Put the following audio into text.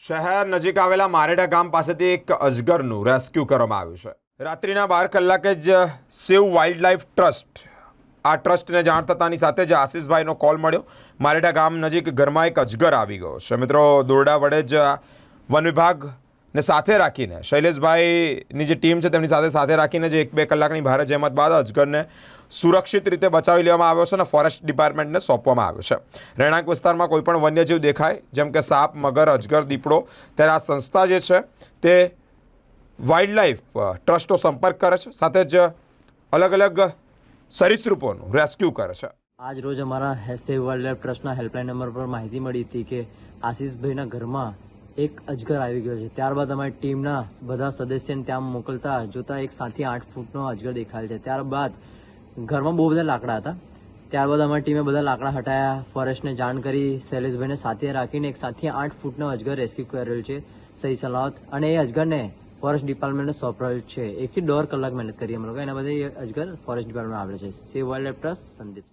શહેર નજીક આવેલા મારેડા ગામ પાસેથી એક અજગરનું રેસ્ક્યુ કરવામાં આવ્યું છે. રાત્રિના 12 કલાકે જ સેવ વાઇલ્ડ લાઇફ ટ્રસ્ટ આ ટ્રસ્ટને જાણ થતાની સાથે જ આશીષભાઈનો કોલ મળ્યો. મારેડા ગામ નજીક ઘરમાં એક અજગર આવી ગયો છે. મિત્રો, દોરડા વડે જ વન વિભાગને સાથે રાખીને શૈલેષભાઈની જે ટીમ છે તેમની સાથે રાખીને જે 1-2 કલાકની ભારે જહેમત બાદ અજગરને સુરક્ષિત રીતે બચાવી લેવામાં આવ્યો છે અને ફોરેસ્ટ ડિપાર્ટમેન્ટને સોંપવામાં આવ્યો છે. રહેણાંક વિસ્તારમાં કોઈપણ વન્યજીવ દેખાય જેમ કે સાપ, મગર, અજગર, દીપડો, ત્યારે આ સંસ્થા જે છે તે વાઇલ્ડ લાઇફ ટ્રસ્ટનો સંપર્ક કરે છે, સાથે જ અલગ અલગ સરીસૃપોનું રેસ્ક્યુ કરે છે. આજ રોજ અમારા સેવ વાઇલ્ડ લાઇફ ટ્રસ્ટના હેલ્પલાઇન નંબર પર માહિતી મળી હતી કે આશીષભાઈના ઘરમાં એક અજગર આવી ગયો છે. ત્યારબાદ અમારી ટીમના બધા સદસ્યને ત્યાં મોકલતા જોતા એક 7 થી 8 ફૂટનો અજગર દેખાયેલ છે. ત્યારબાદ ઘરમાં બહુ બધા લાકડા હતા. ત્યારબાદ અમારી ટીમે બધા લાકડા હટાયા, ફોરેસ્ટને જાણ કરી, શૈલેષભાઈને સાથે રાખીને એક 7 થી 8 ફૂટનો અજગર રેસ્ક્યુ કરેલ છે સહી સલામત, અને એ અજગરને ફોરેસ્ટ ડિપાર્ટમેન્ટને સોંપેલ છે. 1 થી 1.5 કલાક મહેનત કરી અમે લોકો. એના બધા અજગર ફોરેસ્ટ ડિપાર્ટમેન્ટ આવે છે. સેવ વાઇલ્ડ લાઇફ ટ્રસ્ટ, સંદીપ.